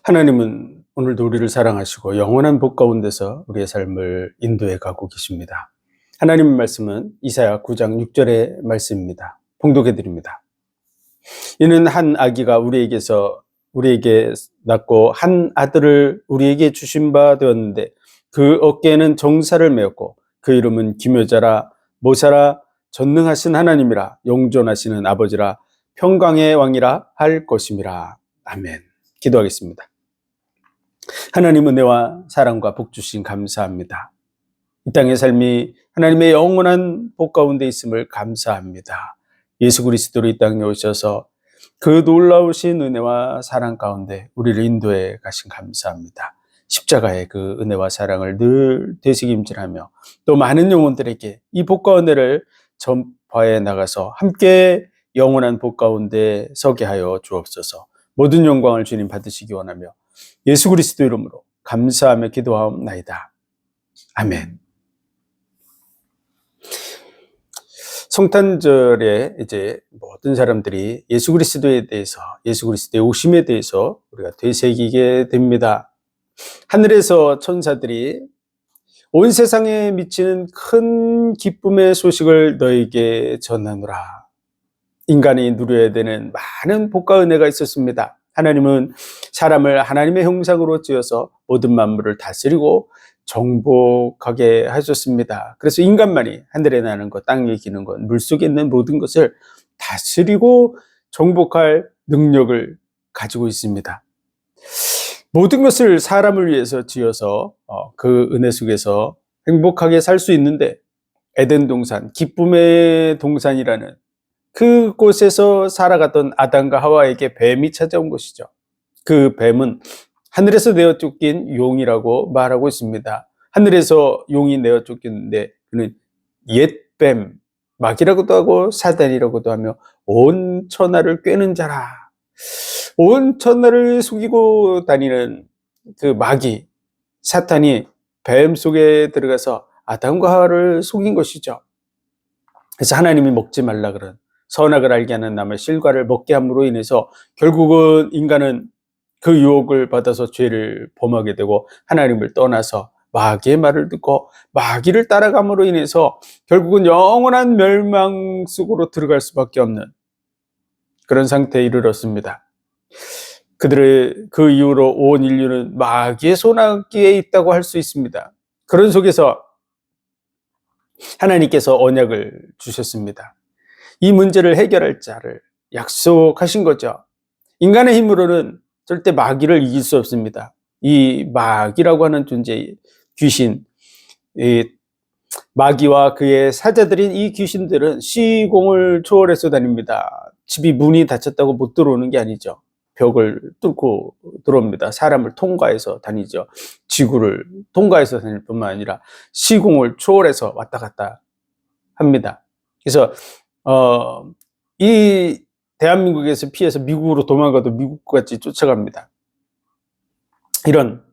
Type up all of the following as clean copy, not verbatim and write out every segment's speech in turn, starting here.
하나님은 오늘도 우리를 사랑하시고 영원한 복 가운데서 우리의 삶을 인도해 가고 계십니다. 하나님의 말씀은 이사야 9장 6절의 말씀입니다. 봉독해 드립니다. 이는 한 아기가 우리에게 낳고 한 아들을 우리에게 주신 바 되었는데 그 어깨에는 정사를 메었고 그 이름은 기묘자라 모사라 전능하신 하나님이라 영존하시는 아버지라 평강의 왕이라 할 것임이라. 아멘. 기도하겠습니다. 하나님 은혜와 사랑과 복 주신 감사합니다. 이 땅의 삶이 하나님의 영원한 복 가운데 있음을 감사합니다. 예수 그리스도로 이 땅에 오셔서 그 놀라우신 은혜와 사랑 가운데 우리를 인도해 가신 감사합니다. 십자가의 그 은혜와 사랑을 늘 되새김질하며 또 많은 영혼들에게 이 복과 은혜를 전파해 나가서 함께 영원한 복 가운데 서게 하여 주옵소서. 모든 영광을 주님 받으시기 원하며 예수 그리스도 이름으로 감사하며 기도하옵나이다. 아멘. 성탄절에 이제 모든 사람들이 예수 그리스도에 대해서, 예수 그리스도의 오심에 대해서 우리가 되새기게 됩니다. 하늘에서 천사들이 온 세상에 미치는 큰 기쁨의 소식을 너에게 전하노라. 인간이 누려야 되는 많은 복과 은혜가 있었습니다. 하나님은 사람을 하나님의 형상으로 지어서 모든 만물을 다스리고 정복하게 하셨습니다. 그래서 인간만이 하늘에 나는 것, 땅에 기는 것, 물속에 있는 모든 것을 다스리고 정복할 능력을 가지고 있습니다. 모든 것을 사람을 위해서 지어서 그 은혜 속에서 행복하게 살 수 있는데 에덴 동산, 기쁨의 동산이라는 그곳에서 살아갔던 아담과 하와에게 뱀이 찾아온 것이죠. 그 뱀은 하늘에서 내어 쫓긴 용이라고 말하고 있습니다. 하늘에서 용이 내어 쫓겼는데 그는 옛뱀, 마귀라고도 하고 사단이라고도 하며 온 천하를 꿰는 자라. 온 천하를 속이고 다니는 그 마귀, 사탄이 뱀 속에 들어가서 아담과 하와를 속인 것이죠. 그래서 하나님이 먹지 말라 그런 선악을 알게 하는 나무의 실과를 먹게 함으로 인해서 결국은 인간은 그 유혹을 받아서 죄를 범하게 되고 하나님을 떠나서 마귀의 말을 듣고 마귀를 따라감으로 인해서 결국은 영원한 멸망 속으로 들어갈 수밖에 없는 그런 상태에 이르렀습니다. 그들의 그 이후로 온 인류는 마귀의 손아귀에 있다고 할 수 있습니다. 그런 속에서 하나님께서 언약을 주셨습니다. 이 문제를 해결할 자를 약속하신 거죠. 인간의 힘으로는 절대 마귀를 이길 수 없습니다. 이 마귀라고 하는 존재, 귀신, 이 마귀와 그의 사자들인 이 귀신들은 시공을 초월해서 다닙니다. 집이 문이 닫혔다고 못 들어오는 게 아니죠. 벽을 뚫고 들어옵니다. 사람을 통과해서 다니죠. 지구를 통과해서 다닐 뿐만 아니라 시공을 초월해서 왔다 갔다 합니다. 그래서 이 대한민국에서 피해서 미국으로 도망가도 미국까지 쫓아갑니다. 이런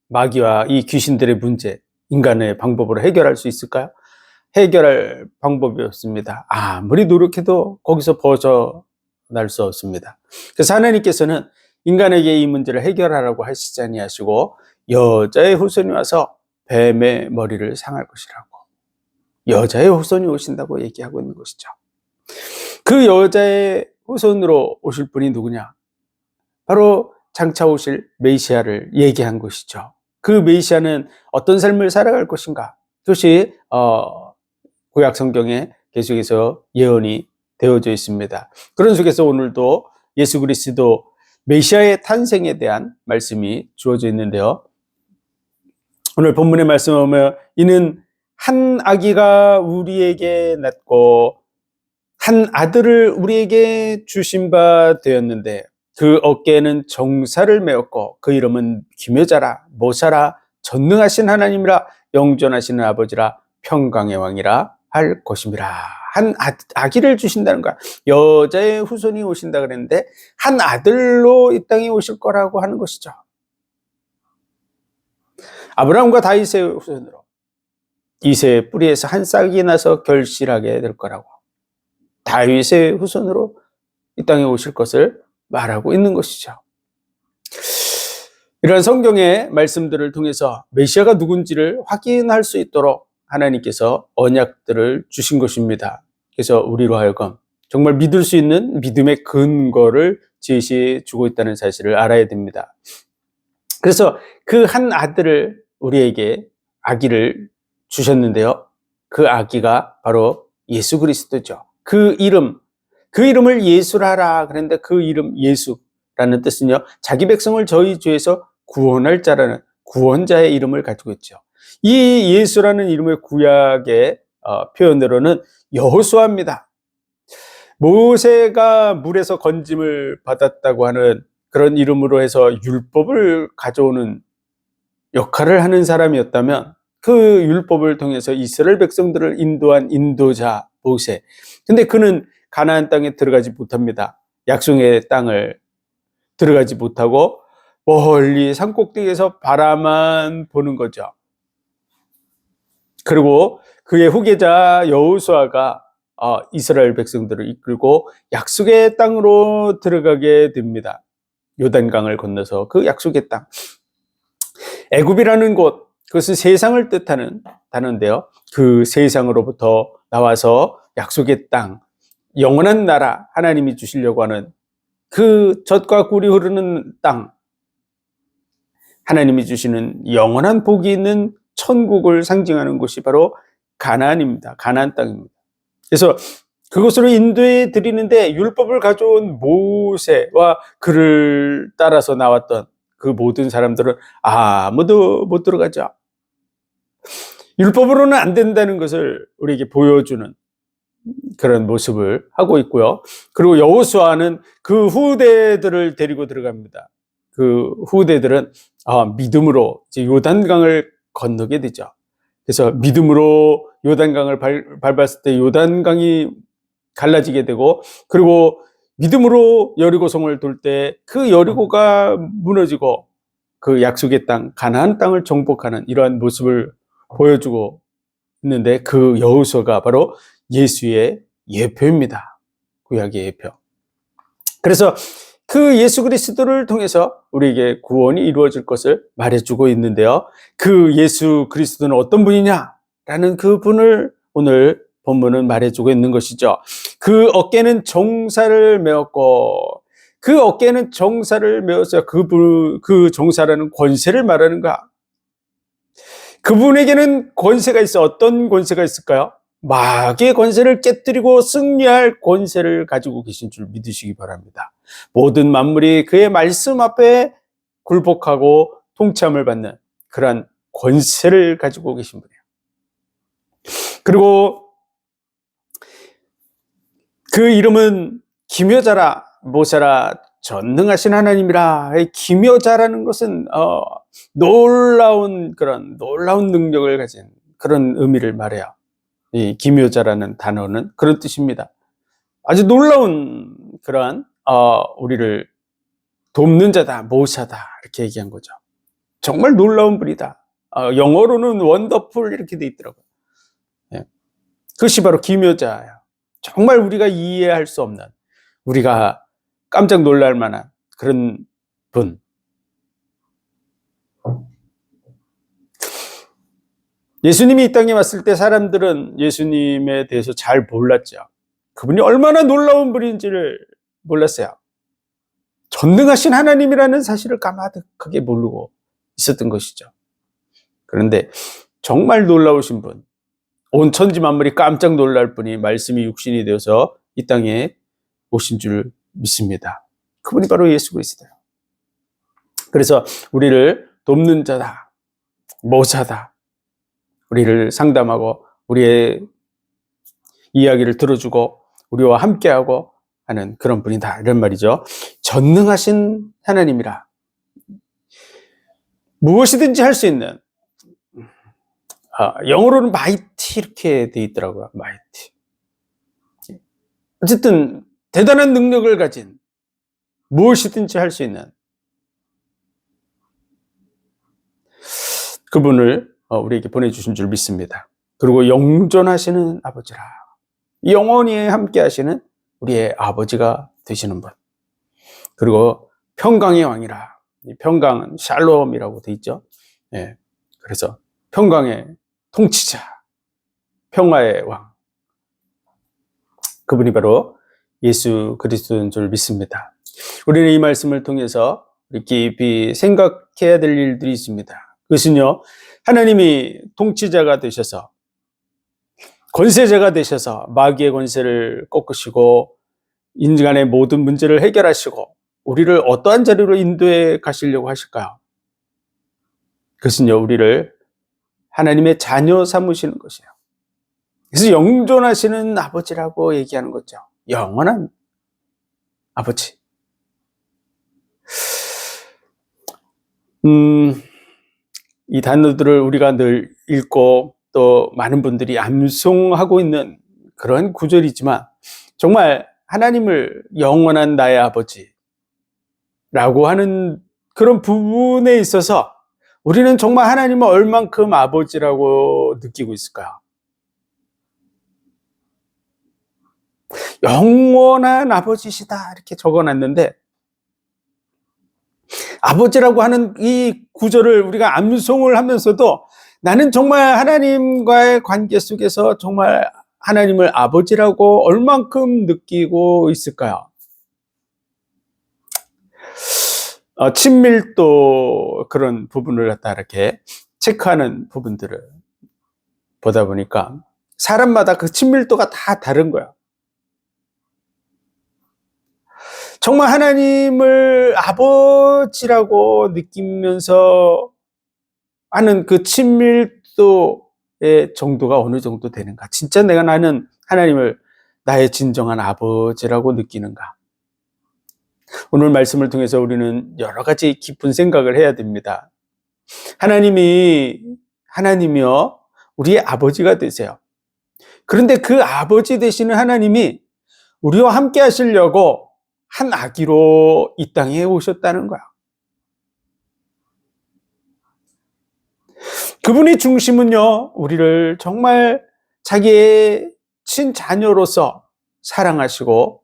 마귀와 이 귀신들의 문제, 인간의 방법으로 해결할 수 있을까요? 해결할 방법이 없습니다. 아무리 노력해도 거기서 벗어날 수 없습니다. 그래서 하나님께서는 인간에게 이 문제를 해결하라고 하시지 아니하시고 여자의 후손이 와서 뱀의 머리를 상할 것이라고, 여자의 후손이 오신다고 얘기하고 있는 것이죠. 그 여자의 후손으로 오실 분이 누구냐? 바로 장차 오실 메시아를 얘기한 것이죠. 그 메시아는 어떤 삶을 살아갈 것인가? 그것이 구약 성경에 계속해서 예언이 되어져 있습니다. 그런 속에서 오늘도 예수 그리스도 메시아의 탄생에 대한 말씀이 주어져 있는데요. 오늘 본문의 말씀을 보면 이는 한 아기가 우리에게 낳고 한 아들을 우리에게 주신 바 되었는데 그 어깨에는 정사를 메었고 그 이름은 기묘자라 모사라 전능하신 하나님이라 영존하시는 아버지라 평강의 왕이라 할 것임이라. 한 아기를 주신다는 거야. 여자의 후손이 오신다 그랬는데 한 아들로 이 땅에 오실 거라고 하는 것이죠. 아브라함과 다윗의 후손으로 이새의 뿌리에서 한 싹이 나서 결실하게 될 거라고, 다윗의 후손으로 이 땅에 오실 것을 말하고 있는 것이죠. 이러한 성경의 말씀들을 통해서 메시아가 누군지를 확인할 수 있도록 하나님께서 언약들을 주신 것입니다. 그래서 우리로 하여금 정말 믿을 수 있는 믿음의 근거를 제시해 주고 있다는 사실을 알아야 됩니다. 그래서 그 한 아들을 우리에게 아기를 주셨는데요. 그 아기가 바로 예수 그리스도죠. 그 이름을 예수라라 그랬는데 그 이름 예수라는 뜻은요, 자기 백성을 저희 죄에서 구원할 자라는 구원자의 이름을 가지고 있죠. 이 예수라는 이름의 구약의 표현으로는 여호수아입니다. 모세가 물에서 건짐을 받았다고 하는 그런 이름으로 해서 율법을 가져오는 역할을 하는 사람이었다면, 그 율법을 통해서 이스라엘 백성들을 인도한 인도자 모세. 근데 그는 가나안 땅에 들어가지 못합니다. 약속의 땅을 들어가지 못하고 멀리 산꼭대기에서 바라만 보는 거죠. 그리고 그의 후계자 여호수아가 이스라엘 백성들을 이끌고 약속의 땅으로 들어가게 됩니다. 요단강을 건너서 그 약속의 땅. 애굽이라는 곳, 그것은 세상을 뜻하는 단어인데요. 그 세상으로부터 나와서 약속의 땅, 영원한 나라, 하나님이 주시려고 하는 그 젖과 꿀이 흐르는 땅, 하나님이 주시는 영원한 복이 있는 천국을 상징하는 곳이 바로 가나안입니다. 가나안 땅입니다. 그래서 그곳으로 인도해 드리는데 율법을 가져온 모세와 그를 따라서 나왔던 그 모든 사람들은 아무도 못 들어가죠. 율법으로는 안 된다는 것을 우리에게 보여주는 그런 모습을 하고 있고요. 그리고 여호수아는 그 후대들을 데리고 들어갑니다. 그 후대들은 믿음으로 이제 요단강을 건너게 되죠. 그래서 믿음으로 요단강을 밟았을 때 요단강이 갈라지게 되고, 그리고 믿음으로 여리고성을 돌 때 그 여리고가 무너지고 그 약속의 땅, 가나안 땅을 정복하는 이러한 모습을 보여주고 있는데, 그 여호수아가 바로 예수의 예표입니다. 구약의 예표. 그래서 그 예수 그리스도를 통해서 우리에게 구원이 이루어질 것을 말해주고 있는데요. 그 예수 그리스도는 어떤 분이냐라는 그 분을 오늘 본문은 말해주고 있는 것이죠. 그 어깨는 정사를 메었고, 그 어깨는 정사를 메어서 그 정사라는 권세를 말하는가? 그분에게는 권세가 있어. 어떤 권세가 있을까요? 마귀의 권세를 깨뜨리고 승리할 권세를 가지고 계신 줄 믿으시기 바랍니다. 모든 만물이 그의 말씀 앞에 굴복하고 통치함을 받는 그러한 권세를 가지고 계신 분이에요. 그리고 그 이름은 기묘자라, 모세라, 전능하신 하나님이라. 기묘자라는 것은 놀라운 능력을 가진 그런 의미를 말해요. 이 기묘자라는 단어는 그런 뜻입니다. 아주 놀라운 그러한 우리를 돕는 자다, 모사다 이렇게 얘기한 거죠. 정말 놀라운 분이다. 영어로는 원더풀 이렇게 돼 있더라고요. 그것이 바로 기묘자예요. 정말 우리가 이해할 수 없는, 우리가 깜짝 놀랄 만한 그런 분. 예수님이 이 땅에 왔을 때 사람들은 예수님에 대해서 잘 몰랐죠. 그분이 얼마나 놀라운 분인지를 몰랐어요. 전능하신 하나님이라는 사실을 까마득하게 모르고 있었던 것이죠. 그런데 정말 놀라우신 분, 온 천지 만물이 깜짝 놀랄 분이 말씀이 육신이 되어서 이 땅에 오신 줄 믿습니다. 그분이 바로 예수 그리스도예요. 그래서 우리를 돕는 자다, 모사다, 우리를 상담하고 우리의 이야기를 들어주고 우리와 함께하고 하는 그런 분이다, 이런 말이죠. 전능하신 하나님이라. 무엇이든지 할 수 있는, 영어로는 마이티 이렇게 돼 있더라고요. 마이티. 어쨌든 대단한 능력을 가진, 무엇이든지 할 수 있는 그분을 우리에게 보내주신 줄 믿습니다. 그리고 영존하시는 아버지라. 영원히 함께 하시는 우리의 아버지가 되시는 분. 그리고 평강의 왕이라. 이 평강은 샬롬이라고 돼 있죠. 예. 그래서 평강의 통치자, 평화의 왕. 그분이 바로 예수 그리스도인 줄 믿습니다. 우리는 이 말씀을 통해서 깊이 생각해야 될 일들이 있습니다. 그것은요, 하나님이 통치자가 되셔서, 권세자가 되셔서 마귀의 권세를 꺾으시고 인간의 모든 문제를 해결하시고 우리를 어떠한 자리로 인도해 가시려고 하실까요? 그것은요, 우리를 하나님의 자녀 삼으시는 것이에요. 그래서 영존하시는 아버지라고 얘기하는 거죠. 영원한 아버지. 이 단어들을 우리가 늘 읽고 또 많은 분들이 암송하고 있는 그런 구절이지만, 정말 하나님을 영원한 나의 아버지라고 하는 그런 부분에 있어서 우리는 정말 하나님을 얼만큼 아버지라고 느끼고 있을까요? 영원한 아버지시다 이렇게 적어놨는데, 아버지라고 하는 이 구절을 우리가 암송을 하면서도 나는 정말 하나님과의 관계 속에서 정말 하나님을 아버지라고 얼만큼 느끼고 있을까요? 친밀도 그런 부분을 갖다 이렇게 체크하는 부분들을 보다 보니까 사람마다 그 친밀도가 다 다른 거야. 정말 하나님을 아버지라고 느끼면서 하는 그 친밀도의 정도가 어느 정도 되는가? 진짜 나는 하나님을 나의 진정한 아버지라고 느끼는가? 오늘 말씀을 통해서 우리는 여러 가지 깊은 생각을 해야 됩니다. 하나님이요, 우리의 아버지가 되세요. 그런데 그 아버지 되시는 하나님이 우리와 함께 하시려고 한 아기로 이 땅에 오셨다는 거야. 그분의 중심은요, 우리를 정말 자기의 친자녀로서 사랑하시고,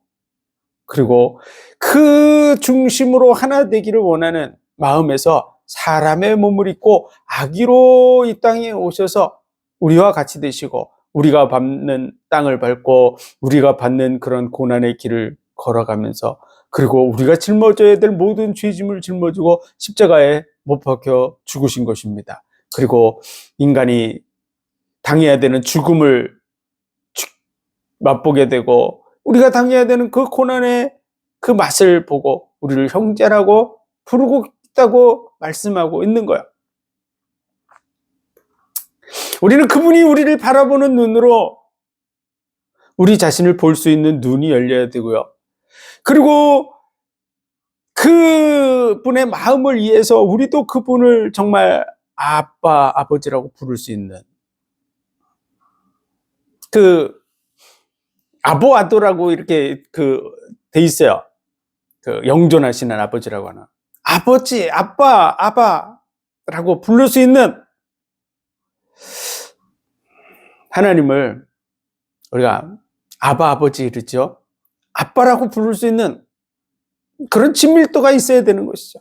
그리고 그 중심으로 하나 되기를 원하는 마음에서 사람의 몸을 입고 아기로 이 땅에 오셔서 우리와 같이 되시고, 우리가 밟는 땅을 밟고 우리가 받는 그런 고난의 길을 걸어가면서, 그리고 우리가 짊어져야 될 모든 죄짐을 짊어지고 십자가에 못 박혀 죽으신 것입니다. 그리고 인간이 당해야 되는 죽음을 맛보게 되고 우리가 당해야 되는 그 고난의 그 맛을 보고 우리를 형제라고 부르고 있다고 말씀하고 있는 거야. 우리는 그분이 우리를 바라보는 눈으로 우리 자신을 볼 수 있는 눈이 열려야 되고요. 그리고 그분의 마음을 이해해서 우리도 그분을 정말 아빠, 아버지라고 부를 수 있는, 그 아보아도라고 이렇게 돼 있어요. 그 영존하시는 아버지라고 하는, 아버지, 아빠, 아바라고 부를 수 있는 하나님을 우리가 아바, 아버지 그러죠. 아빠라고 부를 수 있는 그런 친밀도가 있어야 되는 것이죠.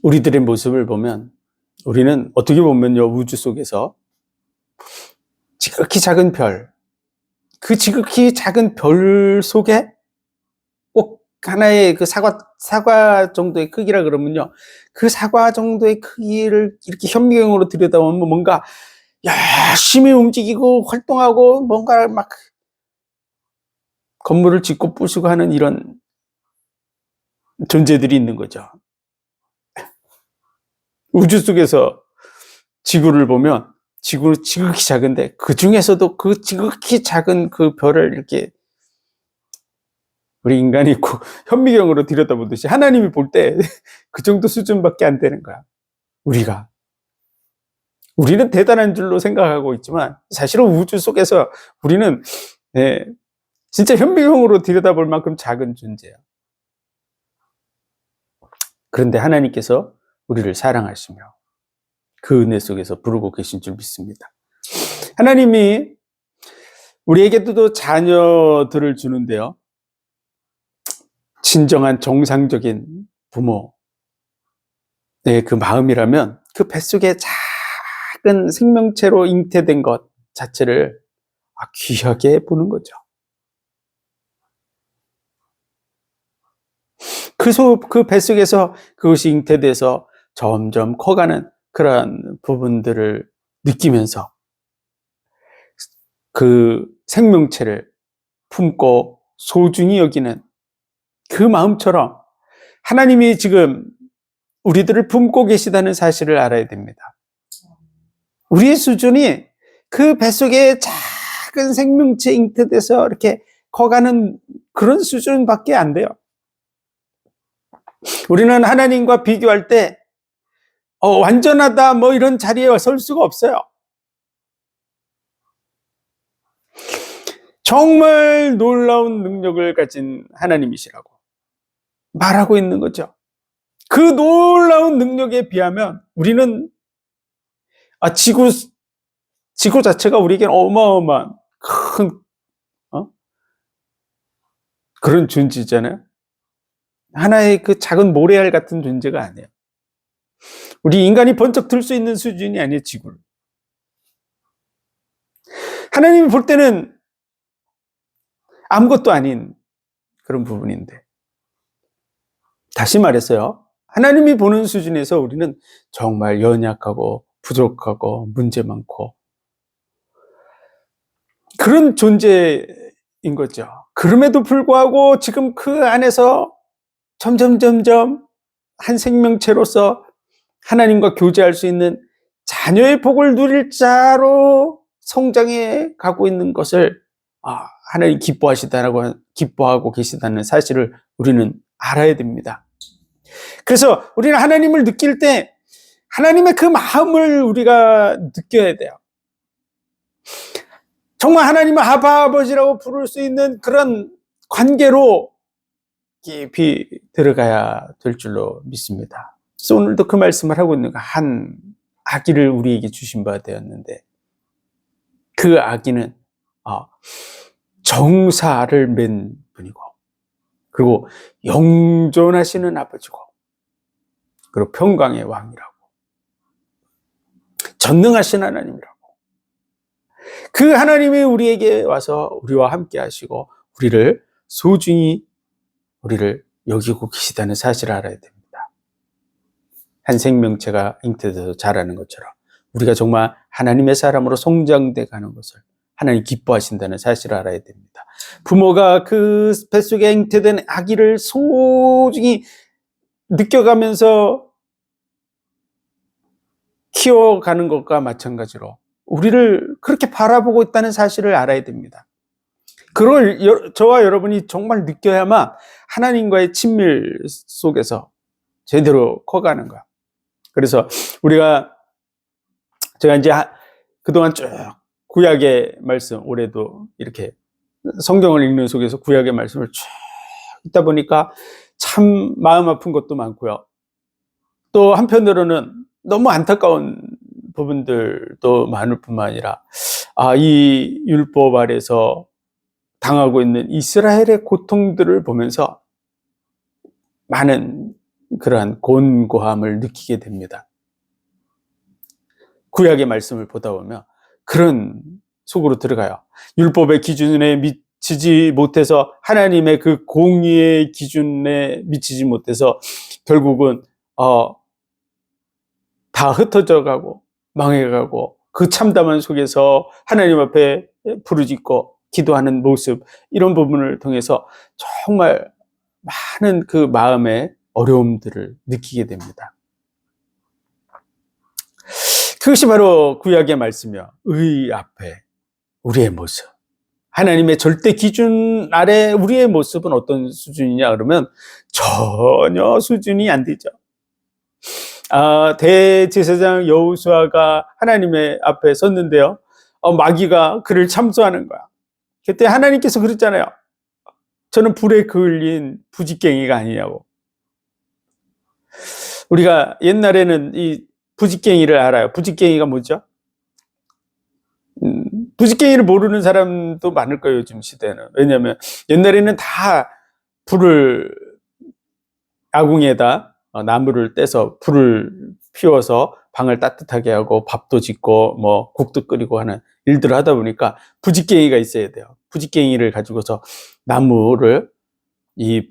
우리들의 모습을 보면 우리는 어떻게 보면요, 우주 속에서 지극히 작은 별, 그 지극히 작은 별 속에 꼭 하나의 그 사과 정도의 크기라 그러면요, 그 사과 정도의 크기를 이렇게 현미경으로 들여다보면 뭔가 열심히 움직이고 활동하고 뭔가 막 건물을 짓고 부수고 하는 이런 존재들이 있는 거죠. 우주 속에서 지구를 보면 지구는 지극히 작은데 그 중에서도 그 지극히 작은 그 별을 이렇게 우리 인간이 현미경으로 들여다보듯이 하나님이 볼 때 그 정도 수준밖에 안 되는 거야. 우리는 대단한 줄로 생각하고 있지만 사실은 우주 속에서 우리는 진짜 현미경으로 들여다볼 만큼 작은 존재야. 그런데 하나님께서 우리를 사랑하시며 그 은혜 속에서 부르고 계신 줄 믿습니다. 하나님이 우리에게도 또 자녀들을 주는데요. 진정한 정상적인 부모의 그 마음이라면 그 뱃속에 작은 생명체로 잉태된 것 자체를 귀하게 보는 거죠. 그 뱃속에서 그것이 잉태돼서 점점 커가는 그러한 부분들을 느끼면서 그 생명체를 품고 소중히 여기는 그 마음처럼 하나님이 지금 우리들을 품고 계시다는 사실을 알아야 됩니다. 우리의 수준이 그 뱃속에 작은 생명체 잉태돼서 이렇게 커가는 그런 수준밖에 안 돼요. 우리는 하나님과 비교할 때 완전하다 뭐 이런 자리에 설 수가 없어요. 정말 놀라운 능력을 가진 하나님이시라고 말하고 있는 거죠. 그 놀라운 능력에 비하면 우리는 지구 자체가 우리에겐 어마어마한 큰 그런 존재잖아요. 하나의 그 작은 모래알 같은 존재가 아니에요. 우리 인간이 번쩍 들 수 있는 수준이 아니에요, 지구를. 하나님이 볼 때는 아무것도 아닌 그런 부분인데, 다시 말해서요, 하나님이 보는 수준에서 우리는 정말 연약하고 부족하고 문제 많고 그런 존재인 거죠. 그럼에도 불구하고 지금 그 안에서 점점 한 생명체로서 하나님과 교제할 수 있는 자녀의 복을 누릴 자로 성장해 가고 있는 것을 하나님 기뻐하고 계시다는 사실을 우리는 알아야 됩니다. 그래서 우리는 하나님을 느낄 때 하나님의 그 마음을 우리가 느껴야 돼요. 정말 하나님을 아바 아버지라고 부를 수 있는 그런 관계로 깊이 들어가야 될 줄로 믿습니다. 그래서 오늘도 그 말씀을 하고 있는 한 아기를 우리에게 주신 바 되었는데, 그 아기는 정사를 맨 분이고, 그리고 영존하시는 아버지고, 그리고 평강의 왕이라고, 전능하신 하나님이라고, 그 하나님이 우리에게 와서 우리와 함께 하시고 우리를 소중히 우리를 여기고 계시다는 사실을 알아야 됩니다. 한 생명체가 잉태돼서 자라는 것처럼 우리가 정말 하나님의 사람으로 성장돼 가는 것을 하나님 기뻐하신다는 사실을 알아야 됩니다. 부모가 그 뱃속에 잉태된 아기를 소중히 느껴가면서 키워가는 것과 마찬가지로 우리를 그렇게 바라보고 있다는 사실을 알아야 됩니다. 그걸 저와 여러분이 정말 느껴야만 하나님과의 친밀 속에서 제대로 커가는 거야. 그래서 제가 이제 그동안 쭉 구약의 말씀, 올해도 이렇게 성경을 읽는 속에서 구약의 말씀을 쭉 읽다 보니까 참 마음 아픈 것도 많고요. 또 한편으로는 너무 안타까운 부분들도 많을 뿐만 아니라 이 율법 아래서 당하고 있는 이스라엘의 고통들을 보면서 많은 그러한 곤고함을 느끼게 됩니다. 구약의 말씀을 보다 보면 그런 속으로 들어가요. 율법의 기준에 미치지 못해서 하나님의 그 공의의 기준에 미치지 못해서 결국은 다 흩어져 가고 망해가고 그 참담한 속에서 하나님 앞에 부르짖고 기도하는 모습, 이런 부분을 통해서 정말 많은 그 마음의 어려움들을 느끼게 됩니다. 그것이 바로 구약의 말씀이요, 의 앞에 우리의 모습, 하나님의 절대 기준 아래 우리의 모습은 어떤 수준이냐 그러면 전혀 수준이 안 되죠. 대제사장 여호수아가 하나님의 앞에 섰는데요, 마귀가 그를 참소하는 거야. 그때 하나님께서 그랬잖아요. 저는 불에 그을린 부직갱이가 아니냐고. 우리가 옛날에는 이 부직갱이를 알아요. 부직갱이가 뭐죠? 부지깽이를 모르는 사람도 많을 거예요, 요즘 시대는. 왜냐하면 옛날에는 다 불을, 아궁이에다 나무를 떼서 불을 피워서 방을 따뜻하게 하고 밥도 짓고 뭐 국도 끓이고 하는 일들을 하다 보니까 부지깽이가 있어야 돼요. 부지깽이를 가지고서 나무를, 이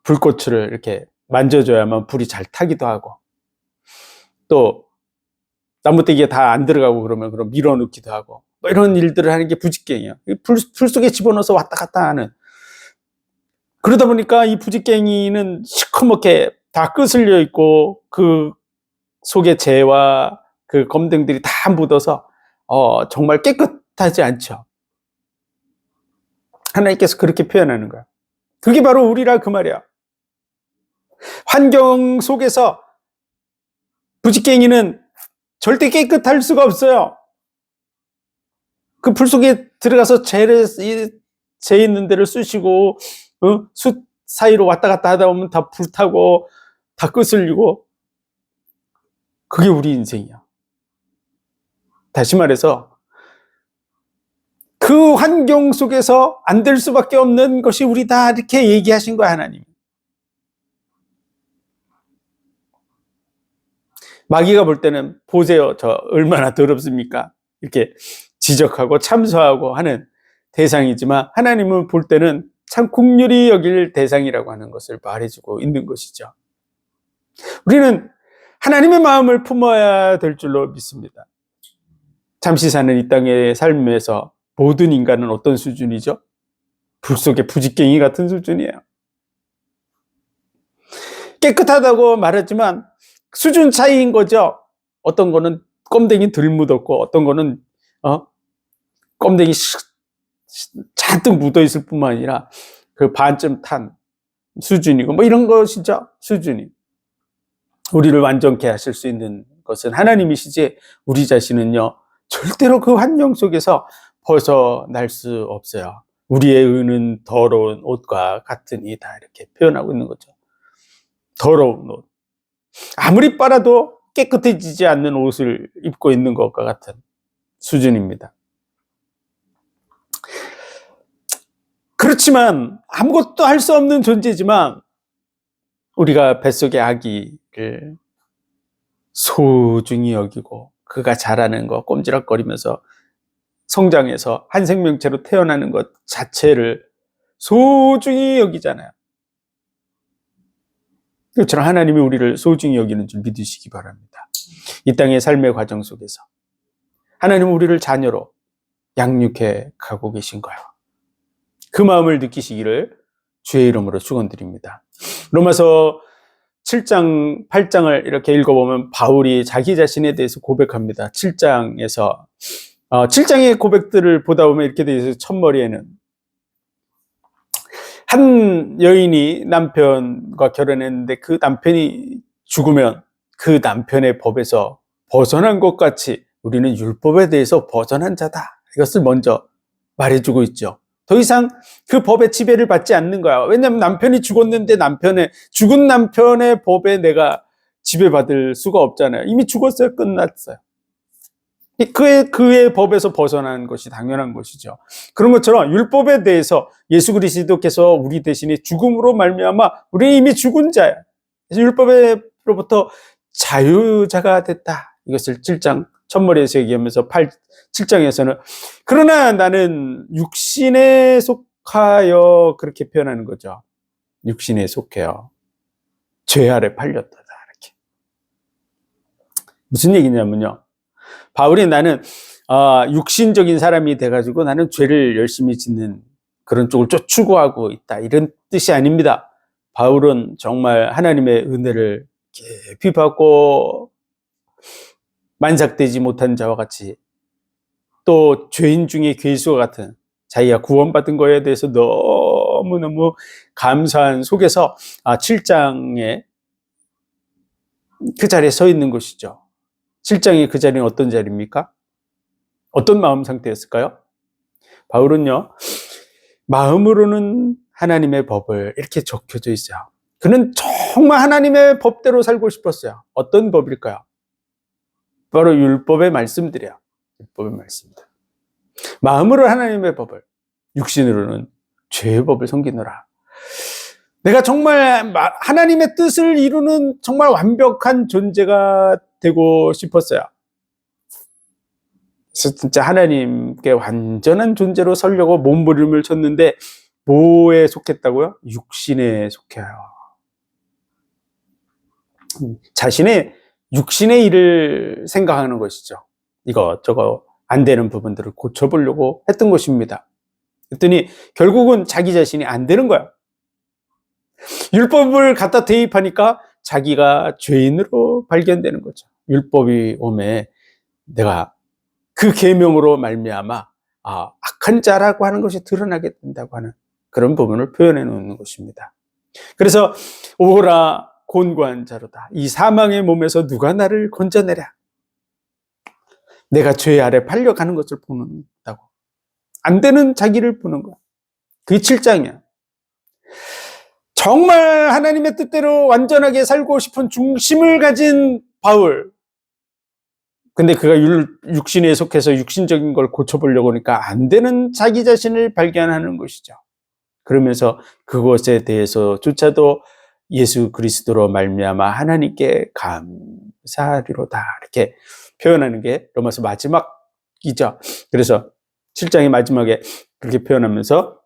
불꽃을 이렇게 만져줘야만 불이 잘 타기도 하고, 또 나무떼기가 다 안 들어가고 그럼 밀어넣기도 하고, 뭐 이런 일들을 하는 게 부지깽이에요. 불 속에 집어넣어서 왔다 갔다 하는. 그러다 보니까 이 부지깽이는 시커멓게 다 끄슬려 있고 그 속에 재와 그 검댕들이 다 묻어서 정말 깨끗하지 않죠. 하나님께서 그렇게 표현하는 거야. 그게 바로 우리라 그 말이야. 환경 속에서 부지깽이는 절대 깨끗할 수가 없어요. 그 불 속에 들어가서 재 있는 데를 쑤시고 숯 사이로 왔다 갔다 하다 보면 다 불타고 다 끄슬리고, 그게 우리 인생이야. 다시 말해서 그 환경 속에서 안 될 수밖에 없는 것이 우리다, 이렇게 얘기하신 거야, 하나님. 마귀가 볼 때는 보세요, 저 얼마나 더럽습니까? 이렇게 지적하고 참소하고 하는 대상이지만, 하나님은 볼 때는 참 긍휼히 여길 대상이라고 하는 것을 말해주고 있는 것이죠. 우리는 하나님의 마음을 품어야 될 줄로 믿습니다. 잠시 사는 이 땅의 삶에서 모든 인간은 어떤 수준이죠? 불 속의 부지깽이 같은 수준이에요. 깨끗하다고 말하지만 수준 차이인 거죠. 어떤 거는 껌댕이 덜 묻었고, 어떤 거는 껌댕이 잔뜩 묻어 있을 뿐만 아니라 그 반쯤 탄 수준이고, 뭐 이런 것이죠, 수준이. 우리를 완전케 하실 수 있는 것은 하나님이시지, 우리 자신은요 절대로 그 환경 속에서 벗어날 수 없어요. 우리의 의는 더러운 옷과 같으니, 다 이렇게 표현하고 있는 거죠. 더러운 옷, 아무리 빨아도 깨끗해지지 않는 옷을 입고 있는 것과 같은 수준입니다. 그렇지만 아무것도 할 수 없는 존재지만, 우리가 뱃속의 아기를 소중히 여기고 그가 자라는 거, 꼼지락거리면서 성장해서 한 생명체로 태어나는 것 자체를 소중히 여기잖아요. 그처럼 하나님이 우리를 소중히 여기는 줄 믿으시기 바랍니다. 이 땅의 삶의 과정 속에서 하나님은 우리를 자녀로 양육해 가고 계신 거예요. 그 마음을 느끼시기를 주의 이름으로 축원드립니다. 로마서 7장, 8장을 이렇게 읽어보면 바울이 자기 자신에 대해서 고백합니다. 7장에서 7장의 고백들을 보다 보면 이렇게 되어 있어요. 첫머리에는 한 여인이 남편과 결혼했는데 그 남편이 죽으면 그 남편의 법에서 벗어난 것 같이 우리는 율법에 대해서 벗어난 자다, 이것을 먼저 말해주고 있죠. 더 이상 그 법의 지배를 받지 않는 거야. 왜냐하면 남편이 죽었는데 죽은 남편의 법에 내가 지배받을 수가 없잖아요. 이미 죽었어요. 끝났어요. 그의 법에서 벗어난 것이 당연한 것이죠. 그런 것처럼 율법에 대해서 예수 그리스도께서 우리 대신에 죽음으로 말미암아 우리 이미 죽은 자야. 그래서 율법으로부터 자유자가 됐다. 이것을 7장 첫머리에서 얘기하면서 7장에서는 그러나 나는 육신에 속하여, 그렇게 표현하는 거죠. 육신에 속해요. 죄 아래 팔렸다. 이렇게. 무슨 얘기냐면요, 바울이 나는 육신적인 사람이 돼가지고 나는 죄를 열심히 짓는 그런 쪽을 추구하고 있다, 이런 뜻이 아닙니다. 바울은 정말 하나님의 은혜를 깊이 받고 만삭되지 못한 자와 같이, 또 죄인 중에 괴수와 같은 자기가 구원받은 거에 대해서 너무너무 감사한 속에서 7장에 그 자리에 서 있는 것이죠. 7장의 그 자리는 어떤 자리입니까? 어떤 마음 상태였을까요? 바울은요, 마음으로는 하나님의 법을, 이렇게 적혀져 있어요. 그는 정말 하나님의 법대로 살고 싶었어요. 어떤 법일까요? 바로 율법의 말씀들이에요. 율법의 말씀들. 마음으로 하나님의 법을, 육신으로는 죄의 법을 섬기노라. 내가 정말 하나님의 뜻을 이루는 정말 완벽한 존재가 되고 싶었어요. 그래서 진짜 하나님께 완전한 존재로 서려고 몸부림을 쳤는데 뭐에 속했다고요? 육신에 속해요. 자신의 육신의 일을 생각하는 것이죠. 이거 안 되는 부분들을 고쳐보려고 했던 것입니다. 그랬더니 결국은 자기 자신이 안 되는 거야. 율법을 갖다 대입하니까 자기가 죄인으로 발견되는 거죠. 율법이 오매 내가 그 계명으로 말미암아 악한 자라고 하는 것이 드러나게 된다고 하는 그런 부분을 표현해 놓는 것입니다. 그래서 오라 곤고한 자로다. 이 사망의 몸에서 누가 나를 건져내랴. 내가 죄 아래 팔려가는 것을 보는다고. 안 되는 자기를 보는 거야. 그게 7장이야. 정말 하나님의 뜻대로 완전하게 살고 싶은 중심을 가진 바울. 근데 그가 육신에 속해서 육신적인 걸 고쳐보려고 하니까 안 되는 자기 자신을 발견하는 것이죠. 그러면서 그것에 대해서조차도 예수 그리스도로 말미암아 하나님께 감사하리로다 이렇게 표현하는 게 로마서 마지막이죠. 그래서 7장의 마지막에 그렇게 표현하면서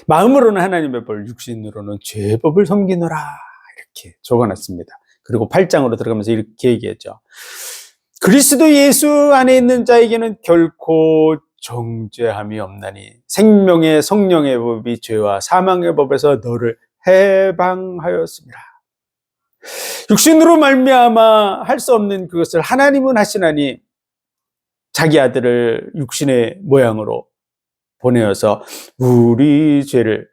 마음으로는 하나님의 법, 육신으로는 죄의 법을 섬기노라 이렇게 적어놨습니다. 그리고 8장으로 들어가면서 이렇게 얘기했죠. 그리스도 예수 안에 있는 자에게는 결코 정죄함이 없나니 생명의 성령의 법이 죄와 사망의 법에서 너를 해방하였습니다. 육신으로 말미암아 할 수 없는 그것을 하나님은 하시나니 자기 아들을 육신의 모양으로 보내어서 우리 죄를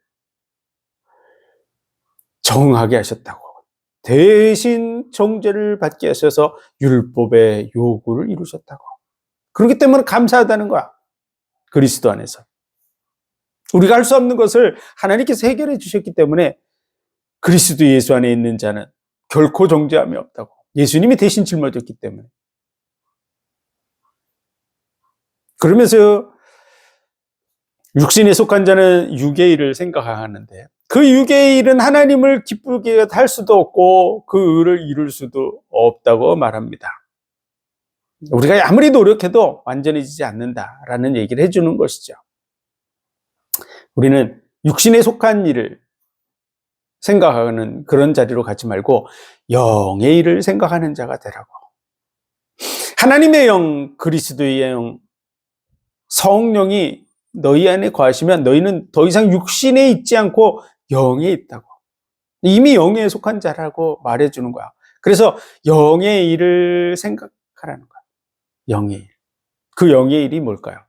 정하게 하셨다고. 대신 정죄를 받게 하셔서 율법의 요구를 이루셨다고. 그렇기 때문에 감사하다는 거야. 그리스도 안에서. 우리가 할 수 없는 것을 하나님께서 해결해 주셨기 때문에 그리스도 예수 안에 있는 자는 결코 정죄함이 없다고. 예수님이 대신 짊어졌기 때문에. 그러면서 육신에 속한 자는 육의 일을 생각하는데 그 육의 일은 하나님을 기쁘게 할 수도 없고 그 의를 이룰 수도 없다고 말합니다. 우리가 아무리 노력해도 완전해지지 않는다라는 얘기를 해주는 것이죠. 우리는 육신에 속한 일을 생각하는 그런 자리로 가지 말고 영의 일을 생각하는 자가 되라고. 하나님의 영, 그리스도의 영, 성령이 너희 안에 거하시면 너희는 더 이상 육신에 있지 않고 영에 있다고. 이미 영에 속한 자라고 말해주는 거야. 그래서 영의 일을 생각하라는 거야. 영의 일. 그 영의 일이 뭘까요?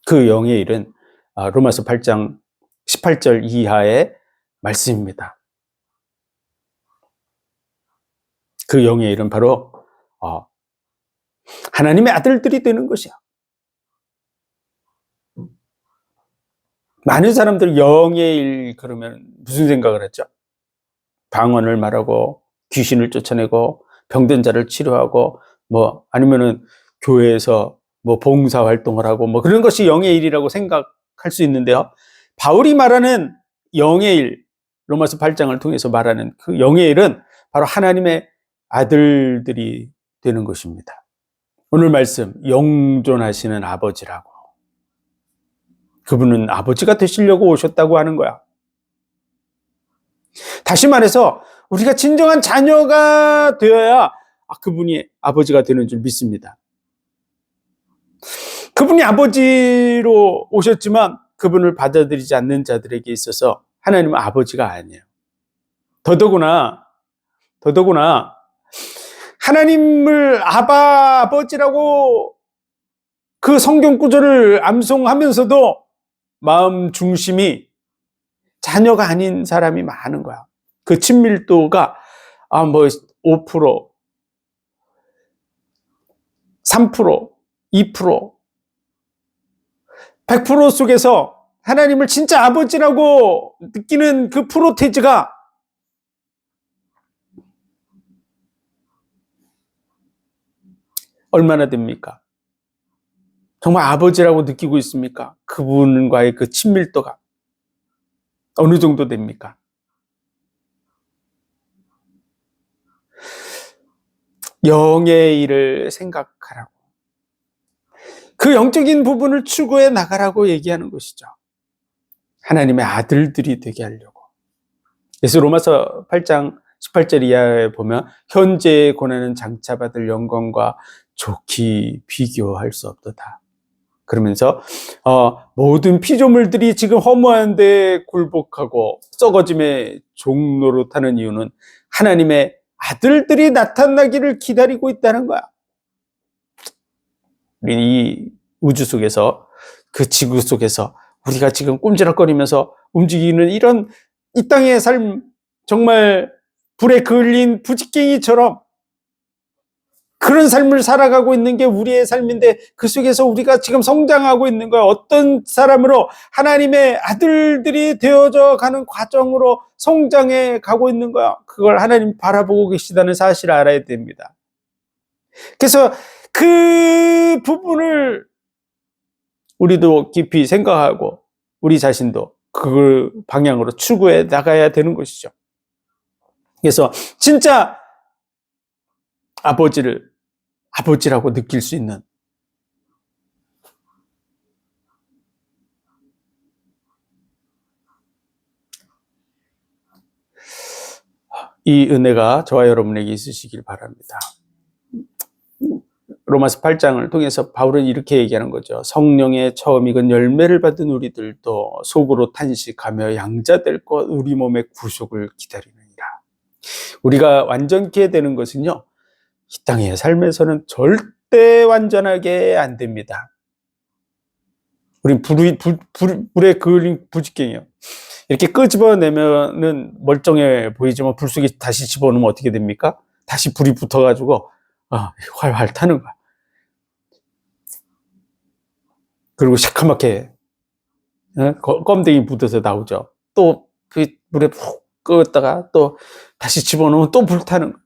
그 영의 일은 로마서 8장 18절 이하의 말씀입니다. 그 영의 일은 바로 하나님의 아들들이 되는 것이야. 많은 사람들이 영의 일 그러면 무슨 생각을 했죠? 방언을 말하고 귀신을 쫓아내고 병든 자를 치료하고 아니면은 교회에서 봉사 활동을 하고 그런 것이 영의 일이라고 생각할 수 있는데요. 바울이 말하는 영의 일, 로마서 8장을 통해서 말하는 그 영의 일은 바로 하나님의 아들들이 되는 것입니다. 오늘 말씀 영존하시는 아버지라고. 그분은 아버지가 되시려고 오셨다고 하는 거야. 다시 말해서 우리가 진정한 자녀가 되어야 그분이 아버지가 되는 줄 믿습니다. 그분이 아버지로 오셨지만 그분을 받아들이지 않는 자들에게 있어서 하나님은 아버지가 아니에요. 더더구나 하나님을 아버지라고 그 성경 구절을 암송하면서도 마음 중심이 자녀가 아닌 사람이 많은 거야. 그 친밀도가 5%, 3%, 2%, 100% 속에서 하나님을 진짜 아버지라고 느끼는 그 프로테이지가 얼마나 됩니까? 정말 아버지라고 느끼고 있습니까? 그분과의 그 친밀도가 어느 정도 됩니까? 영의 일을 생각하라고. 그 영적인 부분을 추구해 나가라고 얘기하는 것이죠. 하나님의 아들들이 되게 하려고. 그래서 로마서 8장 18절 이하에 보면 현재의 고난은 장차 받을 영광과 좋게 비교할 수 없도다. 그러면서 모든 피조물들이 지금 허무한 데 굴복하고 썩어짐의 종로로 타는 이유는 하나님의 아들들이 나타나기를 기다리고 있다는 거야. 우리 이 우주 속에서, 그 지구 속에서 우리가 지금 꼼지락거리면서 움직이는 이런 이 땅의 삶, 정말 불에 그을린 부직갱이처럼 그런 삶을 살아가고 있는 게 우리의 삶인데, 그 속에서 우리가 지금 성장하고 있는 거야. 어떤 사람으로 하나님의 아들들이 되어져 가는 과정으로 성장해 가고 있는 거야. 그걸 하나님 바라보고 계시다는 사실을 알아야 됩니다. 그래서 그 부분을 우리도 깊이 생각하고 우리 자신도 그 방향으로 추구해 나가야 되는 것이죠. 그래서 진짜 아버지라고 느낄 수 있는, 이 은혜가 저와 여러분에게 있으시길 바랍니다. 로마서 8장을 통해서 바울은 이렇게 얘기하는 거죠. 성령의 처음 익은 열매를 받은 우리들도 속으로 탄식하며 양자될 것 우리 몸의 구속을 기다리느니라. 우리가 완전케 되는 것은요, 이 땅의 삶에서는 절대 완전하게 안 됩니다. 우린 불에 그을린 부직갱이요. 이렇게 끄집어내면은 멀쩡해 보이지만 불 속에 다시 집어넣으면 어떻게 됩니까? 다시 불이 붙어가지고 활활 타는 거야. 그리고 시커멓게 껌댕이 묻어서 나오죠. 또 물에 푹 끄었다가 또 다시 집어넣으면 또 불타는 거야.